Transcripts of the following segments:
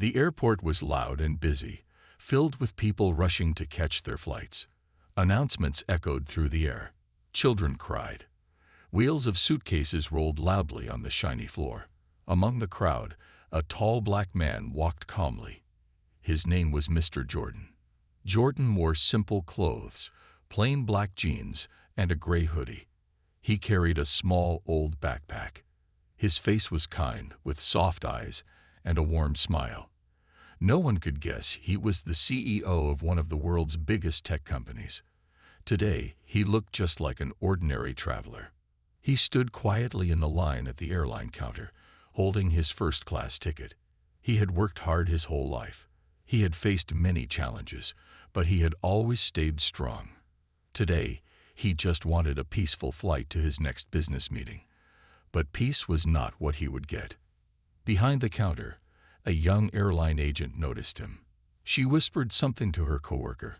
The airport was loud and busy, filled with people rushing to catch their flights. Announcements echoed through the air. Children cried. Wheels of suitcases rolled loudly on the shiny floor. Among the crowd, a tall black man walked calmly. His name was Mr. Jordan. Jordan wore simple clothes, plain black jeans, and a gray hoodie. He carried a small, old backpack. His face was kind, with soft eyes and a warm smile. No one could guess he was the CEO of one of the world's biggest tech companies. Today, he looked just like an ordinary traveler. He stood quietly in the line at the airline counter, holding his first-class ticket. He had worked hard his whole life. He had faced many challenges, but he had always stayed strong. Today, he just wanted a peaceful flight to his next business meeting. But peace was not what he would get. Behind the counter, a young airline agent noticed him. She whispered something to her coworker,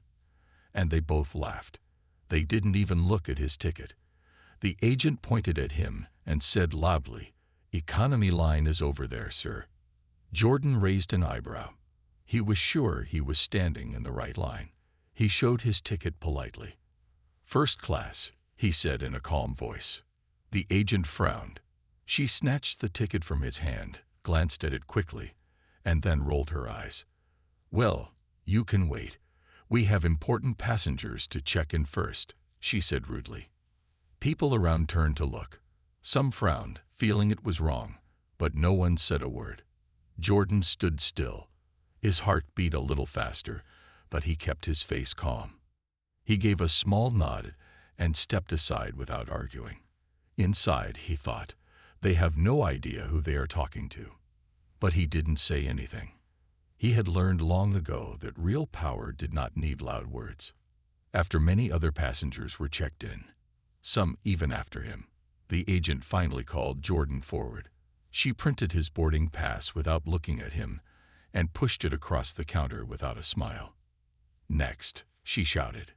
and they both laughed. They didn't even look at his ticket. The agent pointed at him and said loudly, "Economy line is over there, sir." Jordan raised an eyebrow. He was sure he was standing in the right line. He showed his ticket politely. "First class," he said in a calm voice. The agent frowned. She snatched the ticket from his hand, glanced at it quickly, and then rolled her eyes. "Well, you can wait. We have important passengers to check in first," she said rudely. People around turned to look. Some frowned, feeling it was wrong, but no one said a word. Jordan stood still. His heart beat a little faster, but he kept his face calm. He gave a small nod and stepped aside without arguing. Inside, he thought, they have no idea who they are talking to. But he didn't say anything. He had learned long ago that real power did not need loud words. After many other passengers were checked in, some even after him, the agent finally called Jordan forward. She printed his boarding pass without looking at him and pushed it across the counter without a smile. "Next," she shouted.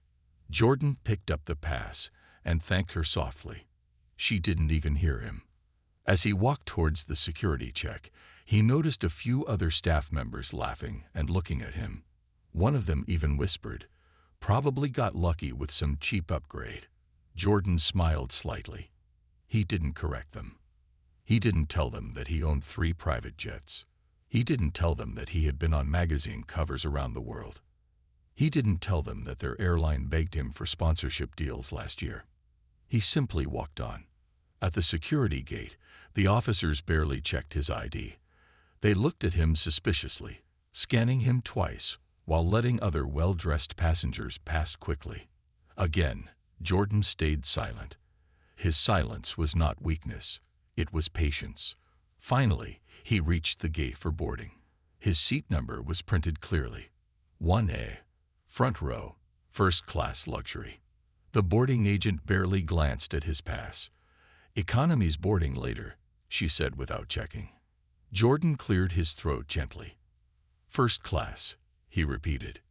Jordan picked up the pass and thanked her softly. She didn't even hear him. As he walked towards the security check, he noticed a few other staff members laughing and looking at him. One of them even whispered, "Probably got lucky with some cheap upgrade." Jordan smiled slightly. He didn't correct them. He didn't tell them that he owned 3 private jets. He didn't tell them that he had been on magazine covers around the world. He didn't tell them that their airline begged him for sponsorship deals last year. He simply walked on. At the security gate, the officers barely checked his ID. They looked at him suspiciously, scanning him twice while letting other well-dressed passengers pass quickly. Again, Jordan stayed silent. His silence was not weakness. It was patience. Finally, he reached the gate for boarding. His seat number was printed clearly. 1A, front row, first class luxury. The boarding agent barely glanced at his pass. "Economy's boarding later," she said without checking. Jordan cleared his throat gently. "First class," he repeated.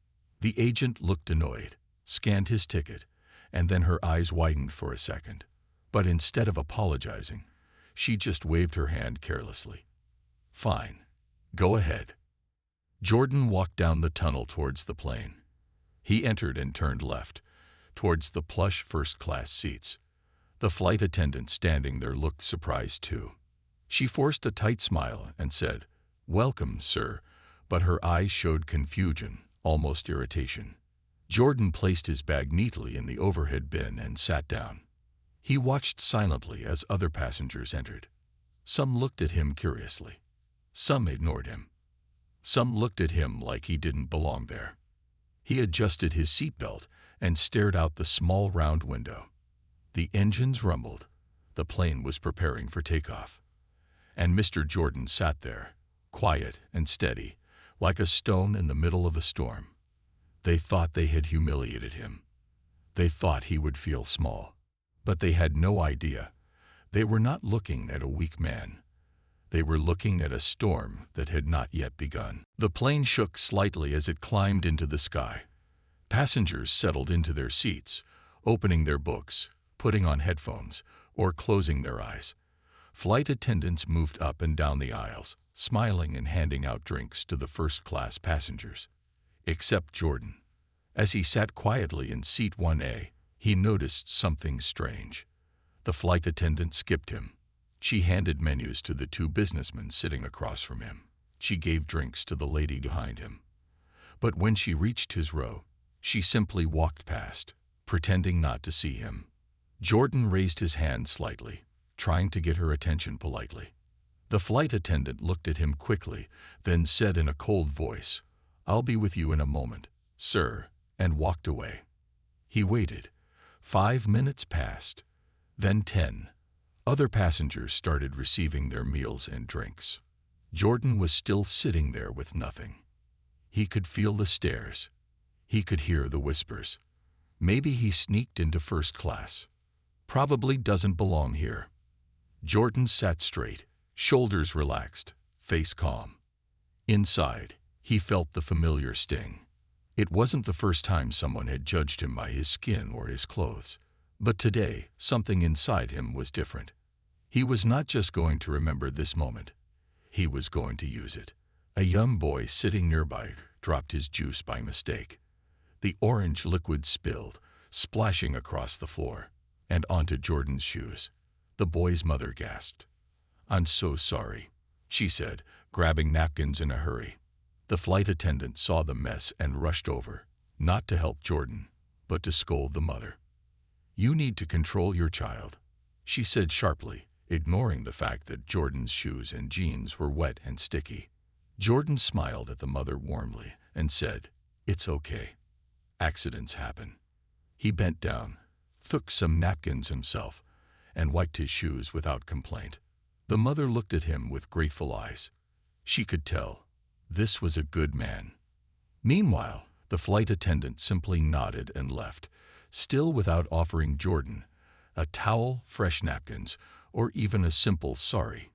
The agent looked annoyed, scanned his ticket, and then her eyes widened for a second. But instead of apologizing, she just waved her hand carelessly. "Fine. Go ahead." Jordan walked down the tunnel towards the plane. He entered and turned left, towards the plush first-class seats. The flight attendant standing there looked surprised too. She forced a tight smile and said, "Welcome, sir," but her eyes showed confusion, almost irritation. Jordan placed his bag neatly in the overhead bin and sat down. He watched silently as other passengers entered. Some looked at him curiously. Some ignored him. Some looked at him like he didn't belong there. He adjusted his seatbelt and stared out the small round window. The engines rumbled. The plane was preparing for takeoff. And Mr. Jordan sat there, quiet and steady, like a stone in the middle of a storm. They thought they had humiliated him. They thought he would feel small. But they had no idea. They were not looking at a weak man. They were looking at a storm that had not yet begun. The plane shook slightly as it climbed into the sky. Passengers settled into their seats, opening their books, putting on headphones, or closing their eyes. Flight attendants moved up and down the aisles, smiling and handing out drinks to the first-class passengers. Except Jordan. As he sat quietly in seat 1A, he noticed something strange. The flight attendant skipped him. She handed menus to the two businessmen sitting across from him. She gave drinks to the lady behind him. But when she reached his row, she simply walked past, pretending not to see him. Jordan raised his hand slightly, trying to get her attention politely. The flight attendant looked at him quickly, then said in a cold voice, "I'll be with you in a moment, sir," and walked away. He waited. 5 minutes passed, then 10. Other passengers started receiving their meals and drinks. Jordan was still sitting there with nothing. He could feel the stares. He could hear the whispers. Maybe he sneaked into first class. Probably doesn't belong here. Jordan sat straight, shoulders relaxed, face calm. Inside, he felt the familiar sting. It wasn't the first time someone had judged him by his skin or his clothes. But today, something inside him was different. He was not just going to remember this moment. He was going to use it. A young boy sitting nearby dropped his juice by mistake. The orange liquid spilled, splashing across the floor and onto Jordan's shoes. The boy's mother gasped. "I'm so sorry," she said, grabbing napkins in a hurry. The flight attendant saw the mess and rushed over, not to help Jordan, but to scold the mother. "You need to control your child," she said sharply, ignoring the fact that Jordan's shoes and jeans were wet and sticky. Jordan smiled at the mother warmly and said, "It's okay. Accidents happen." He bent down, took some napkins himself, and wiped his shoes without complaint. The mother looked at him with grateful eyes. She could tell this was a good man. Meanwhile, the flight attendant simply nodded and left, still without offering Jordan a towel, fresh napkins, or even a simple sorry.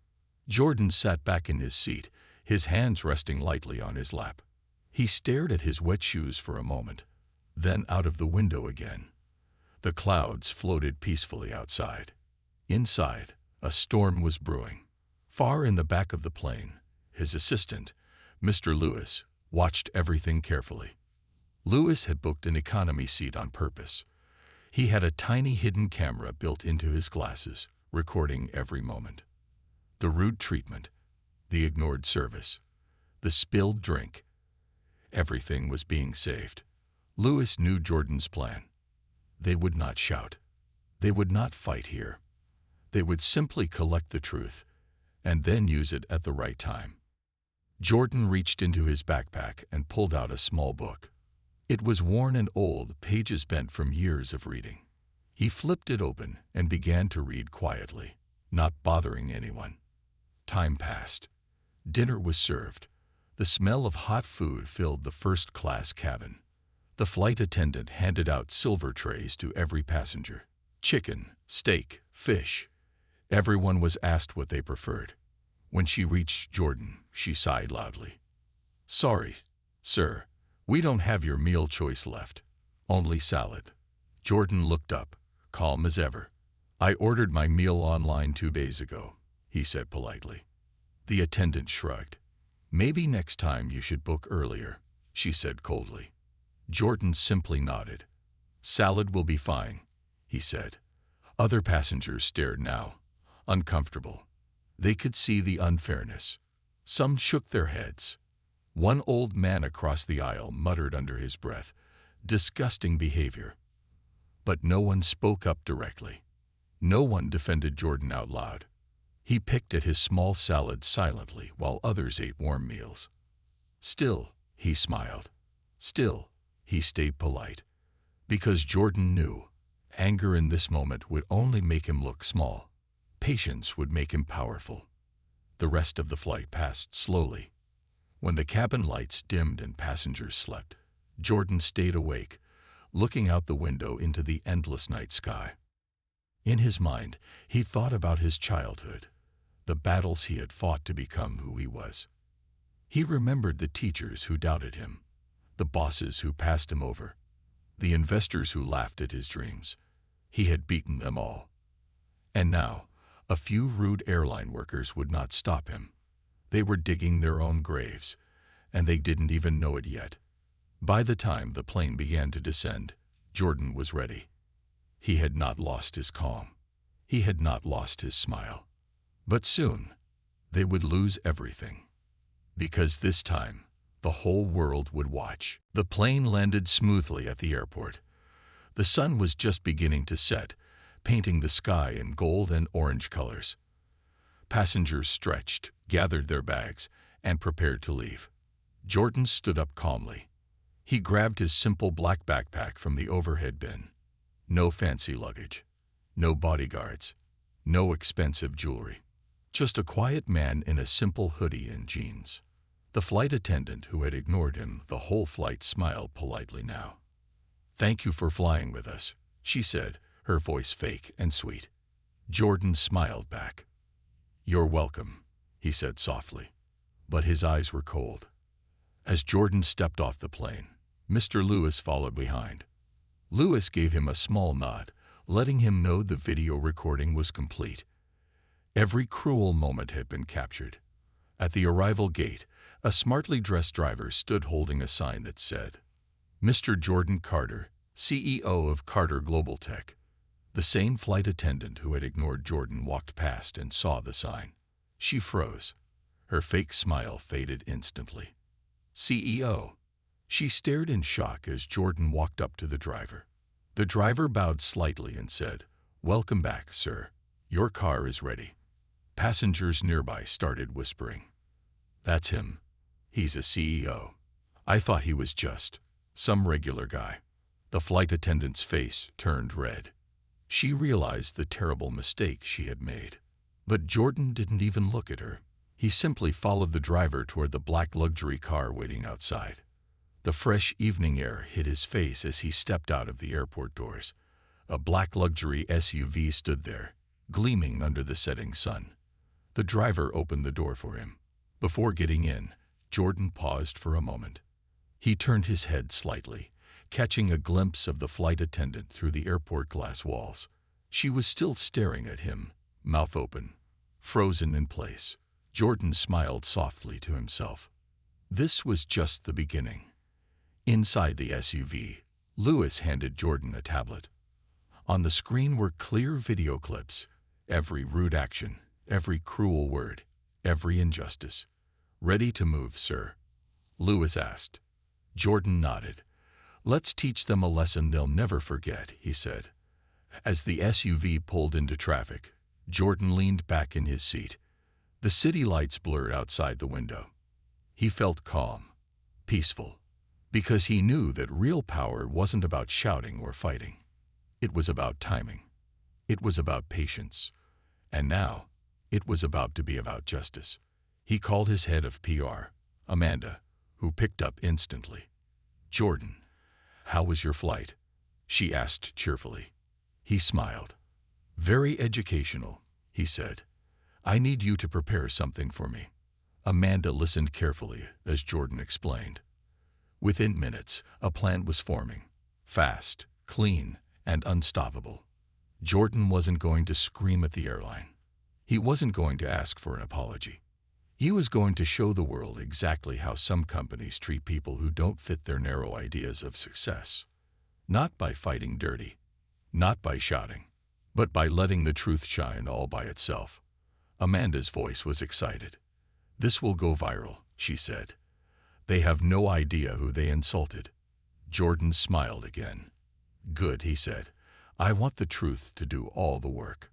Jordan sat back in his seat, his hands resting lightly on his lap. He stared at his wet shoes for a moment, then out of the window again. The clouds floated peacefully outside. Inside, a storm was brewing. Far in the back of the plane, his assistant, Mr. Lewis, watched everything carefully. Lewis had booked an economy seat on purpose. He had a tiny hidden camera built into his glasses, recording every moment. The rude treatment, the ignored service, the spilled drink. Everything was being saved. Lewis knew Jordan's plan. They would not shout. They would not fight here. They would simply collect the truth and then use it at the right time. Jordan reached into his backpack and pulled out a small book. It was worn and old, pages bent from years of reading. He flipped it open and began to read quietly, not bothering anyone. Time passed. Dinner was served. The smell of hot food filled the first-class cabin. The flight attendant handed out silver trays to every passenger. Chicken, steak, fish. Everyone was asked what they preferred. When she reached Jordan, she sighed loudly. "Sorry, sir, we don't have your meal choice left. Only salad." Jordan looked up, calm as ever. "I ordered my meal online 2 days ago," he said politely. The attendant shrugged. "Maybe next time you should book earlier," she said coldly. Jordan simply nodded. "Salad will be fine," he said. Other passengers stared now, uncomfortable. They could see the unfairness. Some shook their heads. One old man across the aisle muttered under his breath, "Disgusting behavior." But no one spoke up directly. No one defended Jordan out loud. He picked at his small salad silently while others ate warm meals. Still, he smiled. Still, he stayed polite. Because Jordan knew anger in this moment would only make him look small. Patience would make him powerful. The rest of the flight passed slowly. When the cabin lights dimmed and passengers slept, Jordan stayed awake, looking out the window into the endless night sky. In his mind, he thought about his childhood, the battles he had fought to become who he was. He remembered the teachers who doubted him, the bosses who passed him over, the investors who laughed at his dreams. He had beaten them all. And now, A few rude airline workers would not stop him. They were digging their own graves, and they didn't even know it yet. By the time the plane began to descend, Jordan was ready. He had not lost his calm. He had not lost his smile. But soon, they would lose everything. Because this time, the whole world would watch. The plane landed smoothly at the airport. The sun was just beginning to set, painting the sky in gold and orange colors. Passengers stretched, gathered their bags, and prepared to leave. Jordan stood up calmly. He grabbed his simple black backpack from the overhead bin. No fancy luggage, no bodyguards, no expensive jewelry. Just a quiet man in a simple hoodie and jeans. The flight attendant who had ignored him the whole flight smiled politely now. "Thank you for flying with us," she said, her voice fake and sweet. Jordan smiled back. "You're welcome," he said softly, but his eyes were cold. As Jordan stepped off the plane, Mr. Lewis followed behind. Lewis gave him a small nod, letting him know the video recording was complete. Every cruel moment had been captured. At the arrival gate, a smartly dressed driver stood holding a sign that said, "Mr. Jordan Carter, CEO of Carter Global Tech." The same flight attendant who had ignored Jordan walked past and saw the sign. She froze. Her fake smile faded instantly. "CEO." She stared in shock as Jordan walked up to the driver. The driver bowed slightly and said, "Welcome back, sir. Your car is ready." Passengers nearby started whispering, "That's him. He's a CEO. I thought he was just some regular guy." The flight attendant's face turned red. She realized the terrible mistake she had made. But Jordan didn't even look at her. He simply followed the driver toward the black luxury car waiting outside. The fresh evening air hit his face as he stepped out of the airport doors. A black luxury SUV stood there, gleaming under the setting sun. The driver opened the door for him. Before getting in, Jordan paused for a moment. He turned his head slightly, catching a glimpse of the flight attendant through the airport glass walls. She was still staring at him, mouth open, frozen in place. Jordan smiled softly to himself. This was just the beginning. Inside the SUV, Lewis handed Jordan a tablet. On the screen were clear video clips, every rude action, every cruel word, every injustice. "Ready to move, sir?" Lewis asked. Jordan nodded. "Let's teach them a lesson they'll never forget," he said. As the SUV pulled into traffic, Jordan leaned back in his seat. The city lights blurred outside the window. He felt calm, peaceful, because he knew that real power wasn't about shouting or fighting. It was about timing. It was about patience. And now, it was about to be about justice. He called his head of PR, Amanda, who picked up instantly. "Jordan, how was your flight?" she asked cheerfully. He smiled. "Very educational," he said. "I need you to prepare something for me." Amanda listened carefully as Jordan explained. Within minutes, a plan was forming. Fast, clean, and unstoppable. Jordan wasn't going to scream at the airline. He wasn't going to ask for an apology. He was going to show the world exactly how some companies treat people who don't fit their narrow ideas of success. Not by fighting dirty, not by shouting, but by letting the truth shine all by itself. Amanda's voice was excited. "This will go viral," she said. "They have no idea who they insulted." Jordan smiled again. "Good," he said. "I want the truth to do all the work."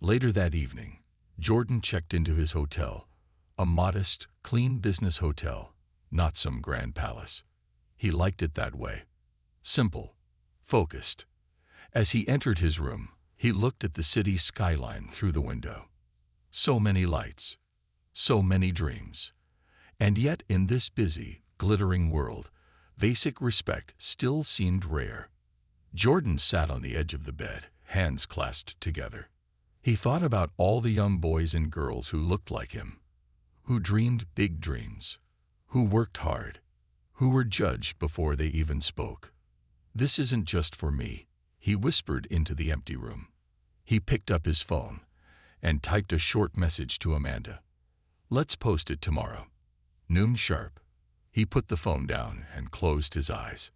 Later that evening, Jordan checked into his hotel, a modest, clean business hotel, not some grand palace. He liked it that way. Simple, focused. As he entered his room, he looked at the city skyline through the window. So many lights, so many dreams. And yet in this busy, glittering world, basic respect still seemed rare. Jordan sat on the edge of the bed, hands clasped together. He thought about all the young boys and girls who looked like him, who dreamed big dreams, who worked hard, who were judged before they even spoke. "This isn't just for me," he whispered into the empty room. He picked up his phone, and typed a short message to Amanda. "Let's post it tomorrow. Noon sharp." He put the phone down and closed his eyes.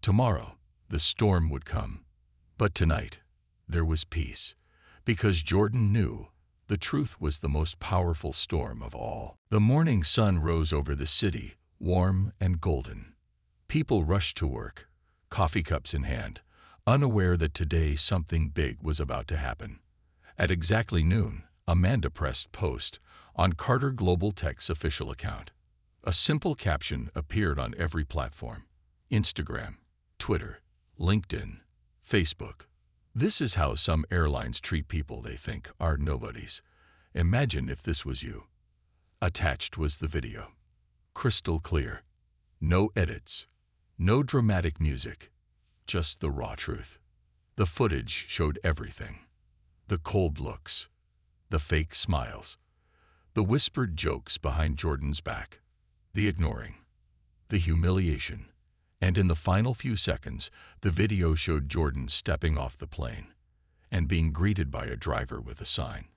Tomorrow, the storm would come. But tonight, there was peace, because Jordan knew the truth was the most powerful storm of all. The morning sun rose over the city, warm and golden. People rushed to work, coffee cups in hand, unaware that today something big was about to happen. At exactly noon, Amanda pressed post on Carter Global Tech's official account. A simple caption appeared on every platform: Instagram, Twitter, LinkedIn, Facebook. "This is how some airlines treat people they think are nobodies. Imagine if this was you." Attached was the video. Crystal clear. No edits. No dramatic music. Just the raw truth. The footage showed everything. The cold looks. The fake smiles. The whispered jokes behind Jordan's back. The ignoring. The humiliation. And in the final few seconds, the video showed Jordan stepping off the plane and being greeted by a driver with a sign.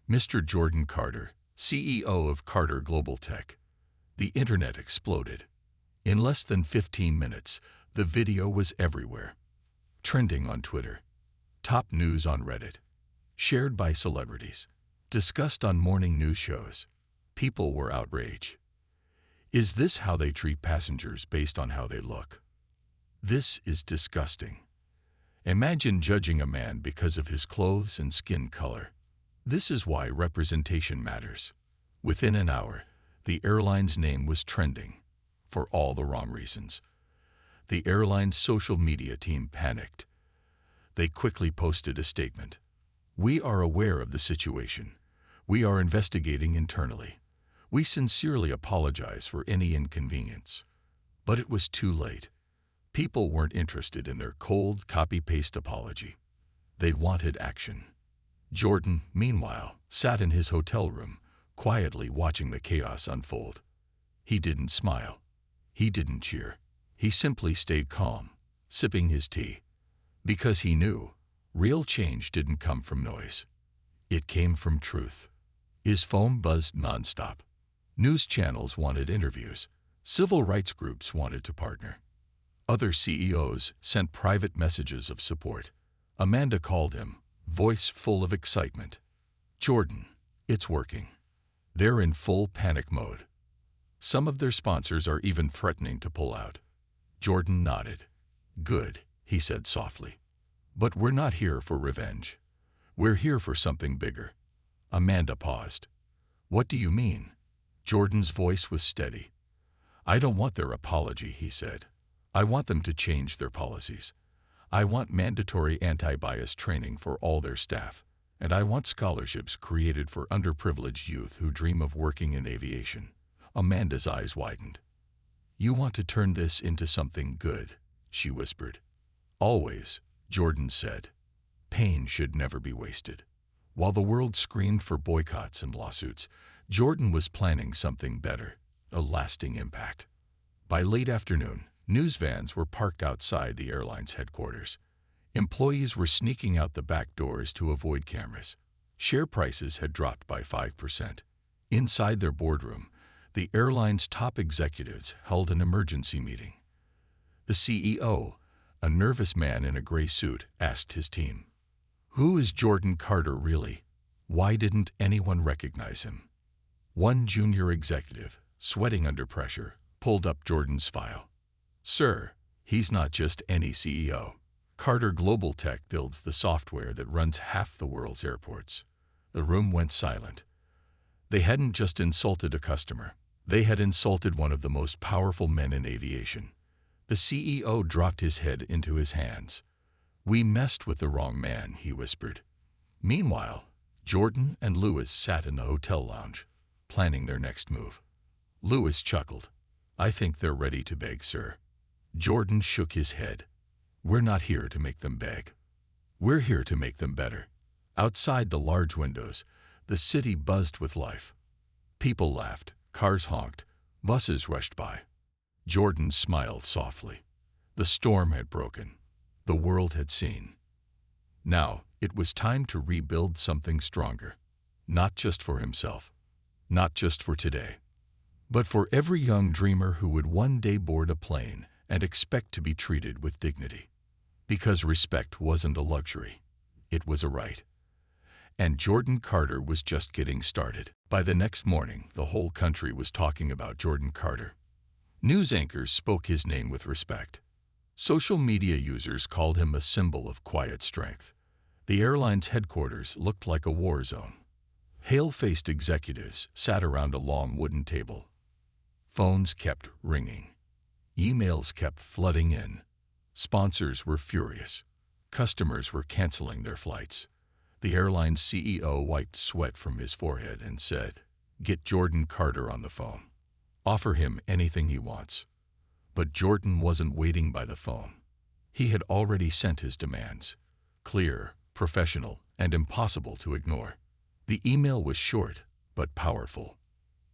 "Mr. Jordan Carter, CEO of Carter Global Tech." The internet exploded. In less than 15 minutes, the video was everywhere. Trending on Twitter. Top news on Reddit. Shared by celebrities. Discussed on morning news shows. People were outraged. Is this how they treat passengers based on how they look? This is disgusting. Imagine judging a man because of his clothes and skin color. This is why representation matters. Within an hour, the airline's name was trending, for all the wrong reasons. The airline's social media team panicked. They quickly posted a statement. "We are aware of the situation. We are investigating internally. We sincerely apologize for any inconvenience." But it was too late. People weren't interested in their cold, copy-paste apology. They wanted action. Jordan, meanwhile, sat in his hotel room, quietly watching the chaos unfold. He didn't smile. He didn't cheer. He simply stayed calm, sipping his tea. Because he knew, real change didn't come from noise. It came from truth. His phone buzzed nonstop. News channels wanted interviews. Civil rights groups wanted to partner. Other CEOs sent private messages of support. Amanda called him, voice full of excitement. "Jordan, it's working." They're in full panic mode. Some of their sponsors are even threatening to pull out. Jordan nodded. "Good," he said softly. "But we're not here for revenge. We're here for something bigger." Amanda paused. "What do you mean?" Jordan's voice was steady. "I don't want their apology," he said. "I want them to change their policies. I want mandatory anti-bias training for all their staff, and I want scholarships created for underprivileged youth who dream of working in aviation." Amanda's eyes widened. "You want to turn this into something good," she whispered. "Always," Jordan said. "Pain should never be wasted." While the world screamed for boycotts and lawsuits, Jordan was planning something better, a lasting impact. By late afternoon, news vans were parked outside the airline's headquarters. Employees were sneaking out the back doors to avoid cameras. Share prices had dropped by 5%. Inside their boardroom, the airline's top executives held an emergency meeting. The CEO, a nervous man in a gray suit, asked his team, "Who is Jordan Carter really? Why didn't anyone recognize him?" One junior executive, sweating under pressure, pulled up Jordan's file. "Sir, he's not just any CEO. Carter Global Tech builds the software that runs half the world's airports." The room went silent. They hadn't just insulted a customer. They had insulted one of the most powerful men in aviation. The CEO dropped his head into his hands. "We messed with the wrong man," he whispered. Meanwhile, Jordan and Lewis sat in the hotel lounge, planning their next move. Lewis chuckled. "I think they're ready to beg, sir." Jordan shook his head. "We're not here to make them beg. We're here to make them better." Outside the large windows, the city buzzed with life. People laughed, cars honked, buses rushed by. Jordan smiled softly. The storm had broken. The world had seen. Now, It was time to rebuild something stronger, not just for himself, not just for today, but for every young dreamer who would one day board a plane and expect to be treated with dignity. Because respect wasn't a luxury, it was a right. And Jordan Carter was just getting started. By the next morning, the whole country was talking about Jordan Carter. News anchors spoke his name with respect. Social media users called him a symbol of quiet strength. The airline's headquarters looked like a war zone. Pale-faced executives sat around a long wooden table. Phones kept ringing. Emails kept flooding in. Sponsors were furious. Customers were canceling their flights. The airline's CEO wiped sweat from his forehead and said, "Get Jordan Carter on the phone. Offer him anything he wants." But Jordan wasn't waiting by the phone. He had already sent his demands. Clear, professional, and impossible to ignore. The email was short, but powerful.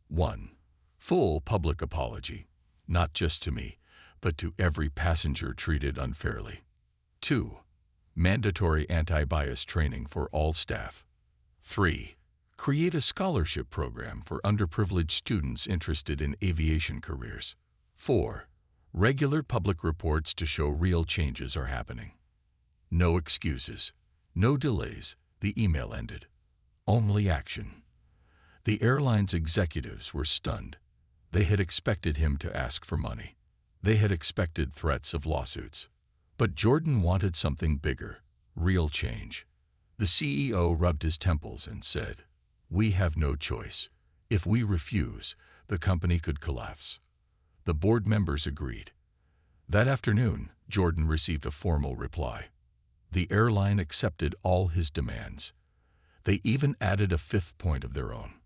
1. Full public apology, not just to me, but to every passenger treated unfairly. 2. Mandatory anti-bias training for all staff. 3. Create a scholarship program for underprivileged students interested in aviation careers. 4. Regular public reports to show real changes are happening. No excuses, no delays, the email ended. Only action. The airline's executives were stunned. They had expected him to ask for money. They had expected threats of lawsuits. But Jordan wanted something bigger, real change. The CEO rubbed his temples and said, "We have no choice. If we refuse, the company could collapse." The board members agreed. That afternoon, Jordan received a formal reply. The airline accepted all his demands. They even added a fifth point of their own.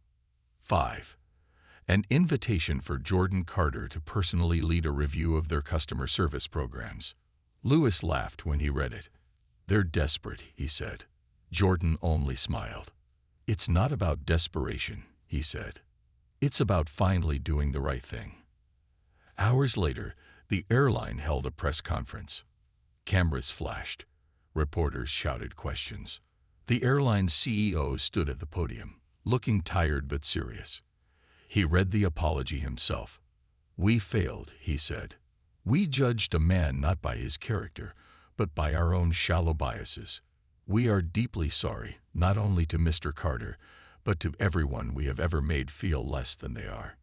5. An invitation for Jordan Carter to personally lead a review of their customer service programs. Lewis laughed when he read it. "They're desperate," he said. Jordan only smiled. "It's not about desperation," he said. "It's about finally doing the right thing." Hours later, the airline held a press conference. Cameras flashed. Reporters shouted questions. The airline's CEO stood at the podium, looking tired but serious. He read the apology himself. "We failed," he said. "We judged a man not by his character, but by our own shallow biases. We are deeply sorry, not only to Mr. Carter, but to everyone we have ever made feel less than they are."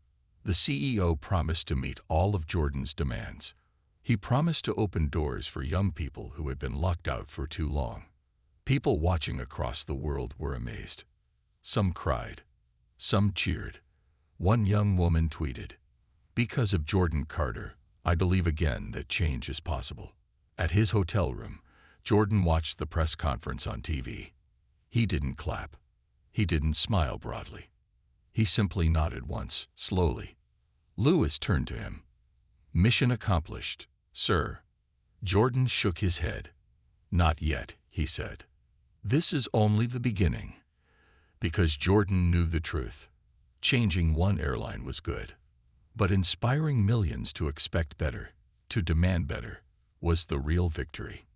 The CEO promised to meet all of Jordan's demands. He promised to open doors for young people who had been locked out for too long. People watching across the world were amazed. Some cried. Some cheered. One young woman tweeted, "Because of Jordan Carter, I believe again that change is possible." At his hotel room, Jordan watched the press conference on TV. He didn't clap. He didn't smile broadly. He simply nodded once, slowly. Lewis turned to him. "Mission accomplished, sir." Jordan shook his head. "Not yet," he said. "This is only the beginning." Because Jordan knew the truth. Changing one airline was good. But inspiring millions to expect better, to demand better, was the real victory.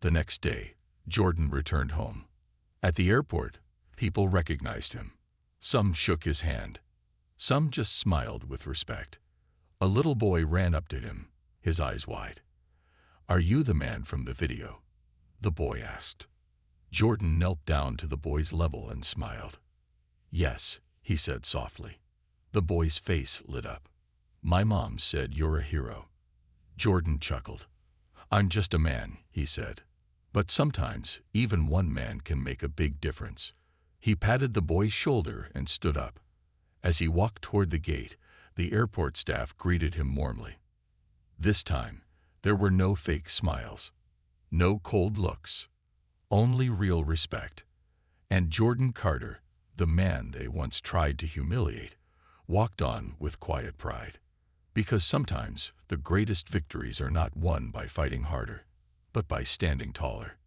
The next day, Jordan returned home. At the airport, people recognized him. Some shook his hand. Some just smiled with respect. A little boy ran up to him, his eyes wide. "Are you the man from the video?" the boy asked. Jordan knelt down to the boy's level and smiled. "Yes," he said softly. The boy's face lit up. "My mom said you're a hero." Jordan chuckled. "I'm just a man," he said. "But sometimes, even one man can make a big difference." He patted the boy's shoulder and stood up. As he walked toward the gate, the airport staff greeted him warmly. This time, there were no fake smiles, no cold looks, only real respect. And Jordan Carter, the man they once tried to humiliate, walked on with quiet pride. Because sometimes the greatest victories are not won by fighting harder, but by standing taller.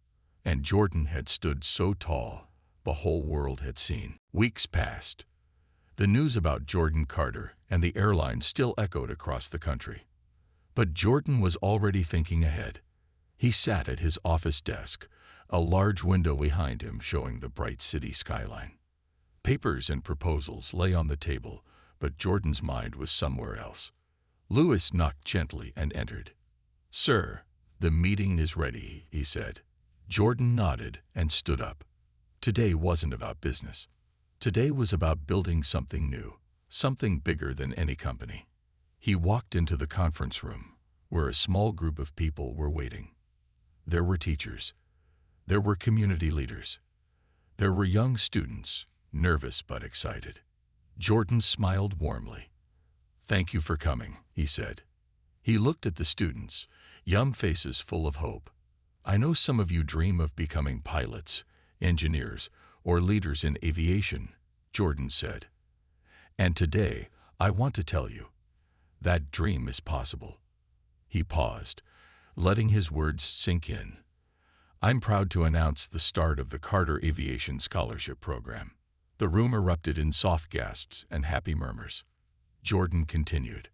And Jordan had stood so tall, the whole world had seen. Weeks passed. The news about Jordan Carter and the airline still echoed across the country. But Jordan was already thinking ahead. He sat at his office desk, a large window behind him showing the bright city skyline. Papers and proposals lay on the table, but Jordan's mind was somewhere else. Lewis knocked gently and entered. "Sir, the meeting is ready," he said. Jordan nodded and stood up. Today wasn't about business. Today was about building something new, something bigger than any company. He walked into the conference room, where a small group of people were waiting. There were teachers. There were community leaders. There were young students, nervous but excited. Jordan smiled warmly. "Thank you for coming," he said. He looked at the students, young faces full of hope. "I know some of you dream of becoming pilots, engineers, or leaders in aviation," Jordan said. "And today, I want to tell you, that dream is possible." He paused, letting his words sink in. "I'm proud to announce the start of the Carter Aviation Scholarship Program." The room erupted in soft gasps and happy murmurs. Jordan continued.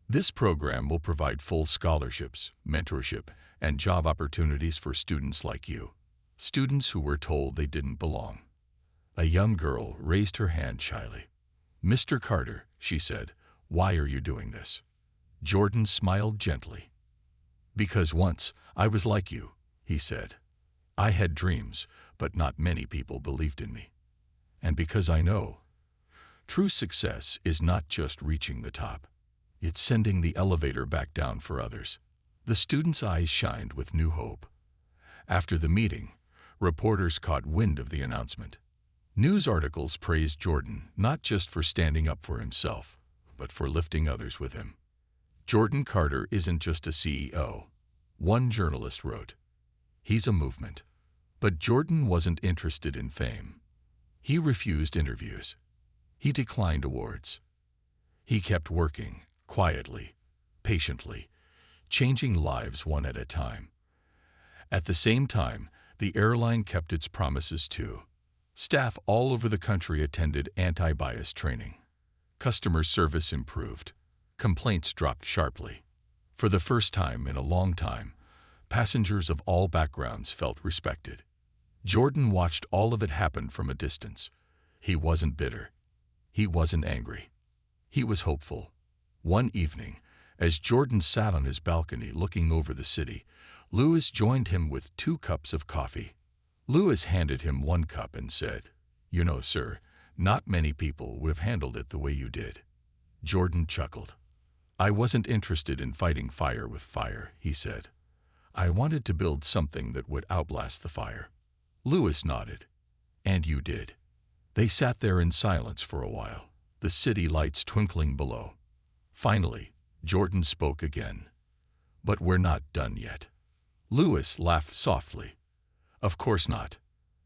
"This program will provide full scholarships, mentorship, and job opportunities for students like you. Students who were told they didn't belong." A young girl raised her hand shyly. "Mr. Carter," she said, "why are you doing this?" Jordan smiled gently. "Because once I was like you," he said. "I had dreams, but not many people believed in me. And because I know, true success is not just reaching the top. It's sending the elevator back down for others." The students' eyes shined with new hope. After the meeting, reporters caught wind of the announcement. News articles praised Jordan not just for standing up for himself, but for lifting others with him. "Jordan Carter isn't just a CEO," one journalist wrote. "He's a movement." But Jordan wasn't interested in fame. He refused interviews. He declined awards. He kept working, quietly, patiently, changing lives one at a time. At the same time, the airline kept its promises too. Staff all over the country attended anti-bias training. Customer service improved. Complaints dropped sharply. For the first time in a long time, passengers of all backgrounds felt respected. Jordan watched all of it happen from a distance. He wasn't bitter. He wasn't angry. He was hopeful. One evening, as Jordan sat on his balcony looking over the city, Lewis joined him with 2 cups of coffee. Lewis handed him 1 cup and said, "You know, sir, not many people would have handled it the way you did." Jordan chuckled. "I wasn't interested in fighting fire with fire," he said. "I wanted to build something that would outlast the fire." Lewis nodded. "And you did." They sat there in silence for a while, the city lights twinkling below. Finally, Jordan spoke again. "But we're not done yet." Lewis laughed softly. "Of course not."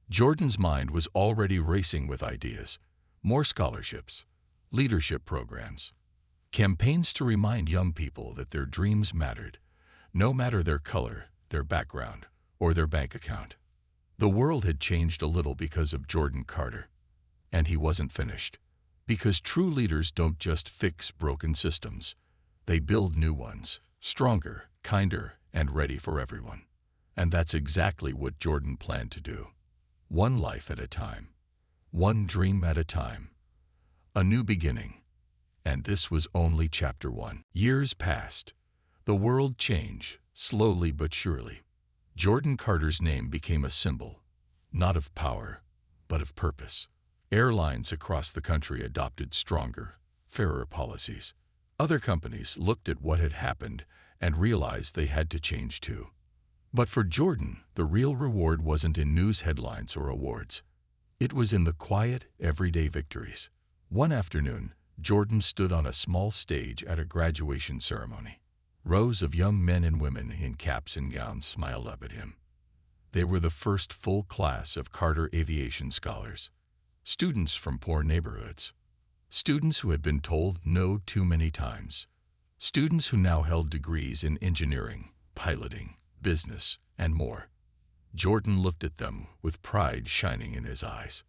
Jordan's mind was already racing with ideas. More scholarships, leadership programs, campaigns to remind young people that their dreams mattered, no matter their color, their background, or their bank account. The world had changed a little because of Jordan Carter. And he wasn't finished. Because true leaders don't just fix broken systems. They build new ones, stronger, kinder, and ready for everyone. And that's exactly what Jordan planned to do. One life at a time. One dream at a time. A new beginning. And this was only chapter 1. Years passed. The world changed, slowly but surely. Jordan Carter's name became a symbol, not of power, but of purpose. Airlines across the country adopted stronger, fairer policies. Other companies looked at what had happened and realized they had to change too. But for Jordan, the real reward wasn't in news headlines or awards. It was in the quiet, everyday victories. One afternoon, Jordan stood on a small stage at a graduation ceremony. Rows of young men and women in caps and gowns smiled up at him. They were the first full class of Carter Aviation scholars. Students from poor neighborhoods. Students who had been told no too many times. Students who now held degrees in engineering, piloting, business, and more. Jordan looked at them with pride shining in his eyes.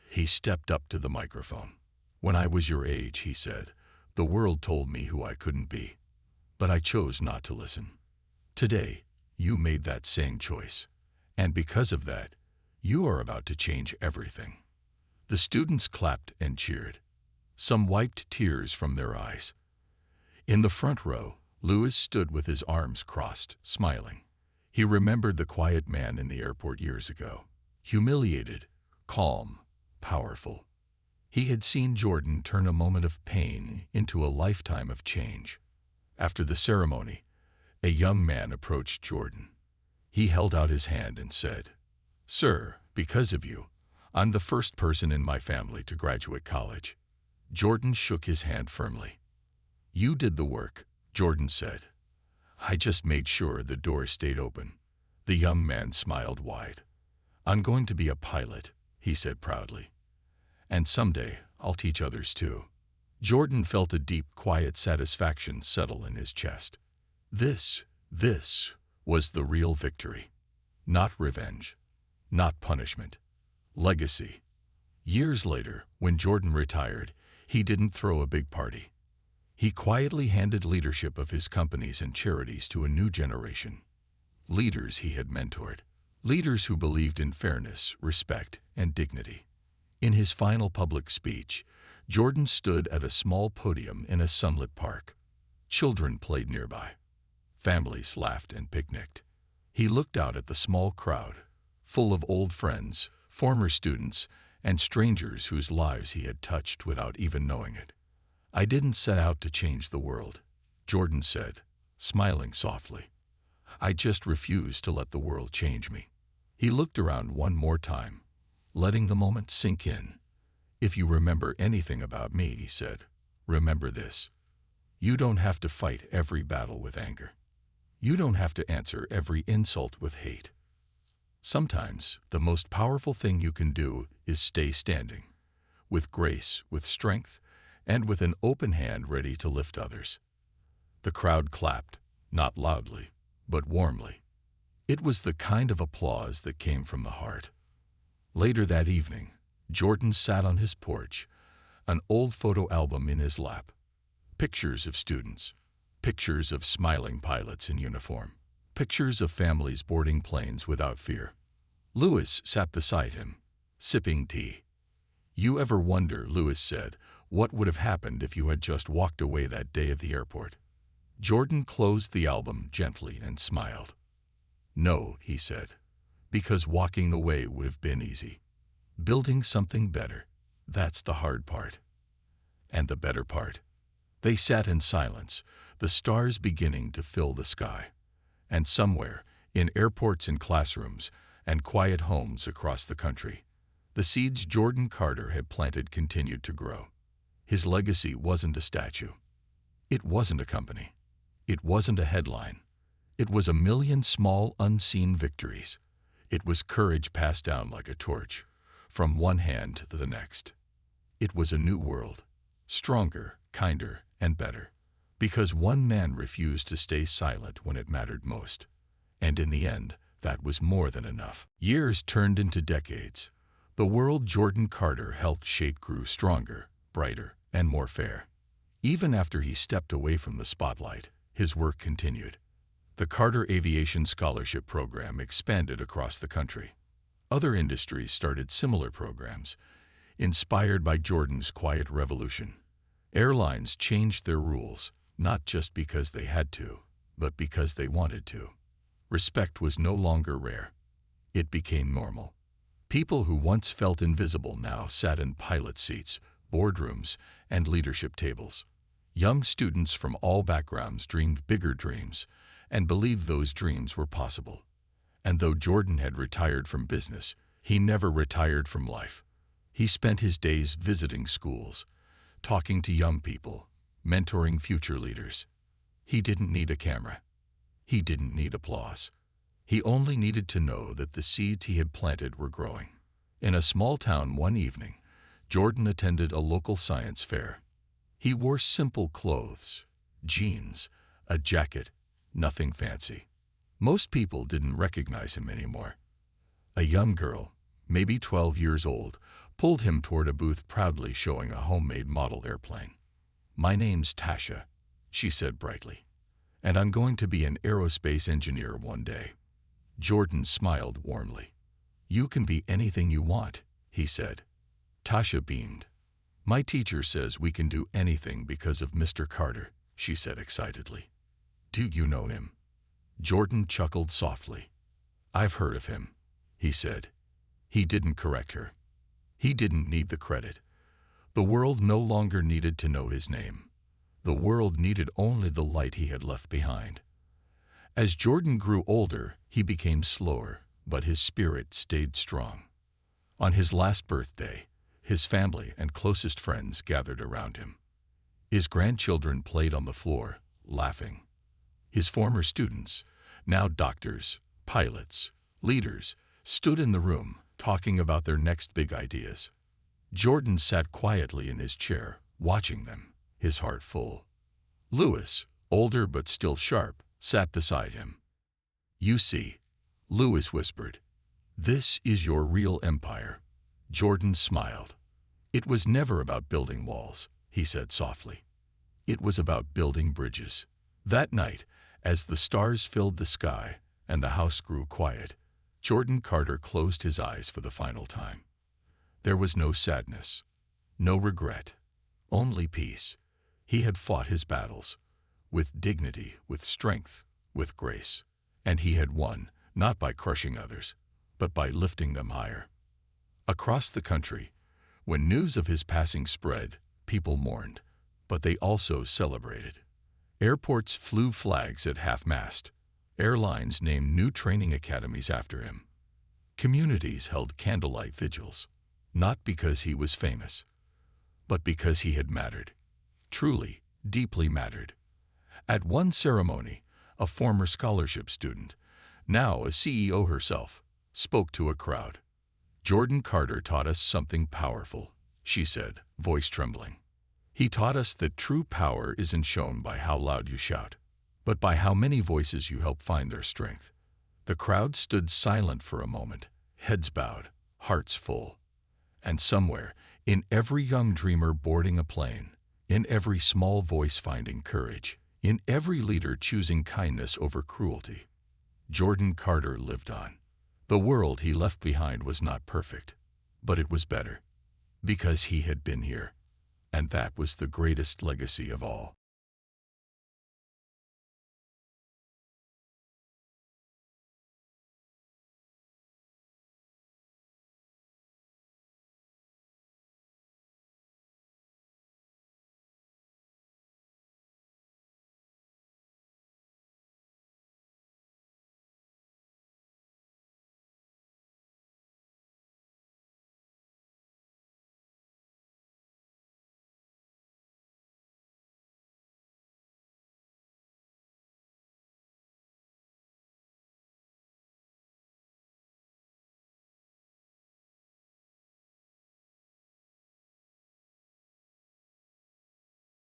He stepped up to the microphone. "When I was your age," he said, "the world told me who I couldn't be. But I chose not to listen. Today, You made that same choice. And because of that, you are about to change everything." The students clapped and cheered. Some wiped tears from their eyes. In the front row, Louis stood with his arms crossed, smiling. He remembered the quiet man in the airport years ago. Humiliated, calm, powerful. He had seen Jordan turn a moment of pain into a lifetime of change. After the ceremony, a young man approached Jordan. He held out his hand and said, "Sir, because of you, I'm the first person in my family to graduate college." Jordan shook his hand firmly. "You did the work," Jordan said. "I just made sure the door stayed open." The young man smiled wide. "I'm going to be a pilot," he said proudly. "And someday I'll teach others too." Jordan felt a deep, quiet satisfaction settle in his chest. This was the real victory. Not revenge, not punishment. Legacy. Years later, when Jordan retired, he didn't throw a big party. He quietly handed leadership of his companies and charities to a new generation. Leaders he had mentored. Leaders who believed in fairness, respect, and dignity. In his final public speech, Jordan stood at a small podium in a sunlit park. Children played nearby. Families laughed and picnicked. He looked out at the small crowd, full of old friends, former students, and strangers whose lives he had touched without even knowing it. "I didn't set out to change the world," Jordan said, smiling softly. "I just refused to let the world change me." He looked around one more time, letting the moment sink in. "If you remember anything about me," he said, "remember this. You don't have to fight every battle with anger. You don't have to answer every insult with hate. Sometimes the most powerful thing you can do is stay standing, with grace, with strength, and with an open hand ready to lift others." The crowd clapped, not loudly, but warmly. It was the kind of applause that came from the heart. Later that evening, Jordan sat on his porch, an old photo album in his lap. Pictures of students, pictures of smiling pilots in uniform, pictures of families boarding planes without fear. Louis sat beside him, sipping tea. "You ever wonder," Louis said, "what would have happened if you had just walked away that day at the airport?" Jordan closed the album gently and smiled. "No," he said, "because walking away would have been easy. Building something better, that's the hard part. And the better part." They sat in silence, the stars beginning to fill the sky. And somewhere, in airports and classrooms, and quiet homes across the country, the seeds Jordan Carter had planted continued to grow. His legacy wasn't a statue. It wasn't a company. It wasn't a headline. It was a million small, unseen victories. It was courage passed down like a torch, from one hand to the next. It was a new world, stronger, kinder, and better, because one man refused to stay silent when it mattered most. And in the end, that was more than enough. Years turned into decades. The world Jordan Carter helped shape grew stronger, brighter, and more fair. Even after he stepped away from the spotlight, his work continued. The Carter Aviation Scholarship Program expanded across the country. Other industries started similar programs, inspired by Jordan's quiet revolution. Airlines changed their rules, not just because they had to, but because they wanted to. Respect was no longer rare. It became normal. People who once felt invisible now sat in pilot seats, boardrooms, and leadership tables. Young students from all backgrounds dreamed bigger dreams and believed those dreams were possible. And though Jordan had retired from business, he never retired from life. He spent his days visiting schools, talking to young people, mentoring future leaders. He didn't need a camera. He didn't need applause. He only needed to know that the seeds he had planted were growing. In a small town one evening, Jordan attended a local science fair. He wore simple clothes, jeans, a jacket, nothing fancy. Most people didn't recognize him anymore. A young girl, maybe 12 years old, pulled him toward a booth proudly showing a homemade model airplane. "My name's Tasha," she said brightly. And I'm going to be an aerospace engineer one day. Jordan smiled warmly. You can be anything you want, he said. Tasha beamed. My teacher says we can do anything because of Mr. Carter, she said excitedly. Do you know him? Jordan chuckled softly. I've heard of him, he said. He didn't correct her. He didn't need the credit. The world no longer needed to know his name. The world needed only the light he had left behind. As Jordan grew older, he became slower, but his spirit stayed strong. On his last birthday, his family and closest friends gathered around him. His grandchildren played on the floor, laughing. His former students, now doctors, pilots, leaders, stood in the room, talking about their next big ideas. Jordan sat quietly in his chair, watching them, his heart full. Lewis, older but still sharp, sat beside him. You see, Lewis whispered, this is your real empire. Jordan smiled. It was never about building walls, he said softly. It was about building bridges. That night, as the stars filled the sky and the house grew quiet, Jordan Carter closed his eyes for the final time. There was no sadness, no regret, only peace. He had fought his battles, with dignity, with strength, with grace, and he had won, not by crushing others, but by lifting them higher. Across the country, when news of his passing spread, people mourned, but they also celebrated. Airports flew flags at half-mast. Airlines named new training academies after him. Communities held candlelight vigils, not because he was famous, but because he had mattered, truly, deeply mattered. At one ceremony, a former scholarship student, now a CEO herself, spoke to a crowd. Jordan Carter taught us something powerful, she said, voice trembling. He taught us that true power isn't shown by how loud you shout, but by how many voices you help find their strength. The crowd stood silent for a moment, heads bowed, hearts full. And somewhere, in every young dreamer boarding a plane, in every small voice finding courage, in every leader choosing kindness over cruelty, Jordan Carter lived on. The world he left behind was not perfect, but it was better, because he had been here. And that was the greatest legacy of all.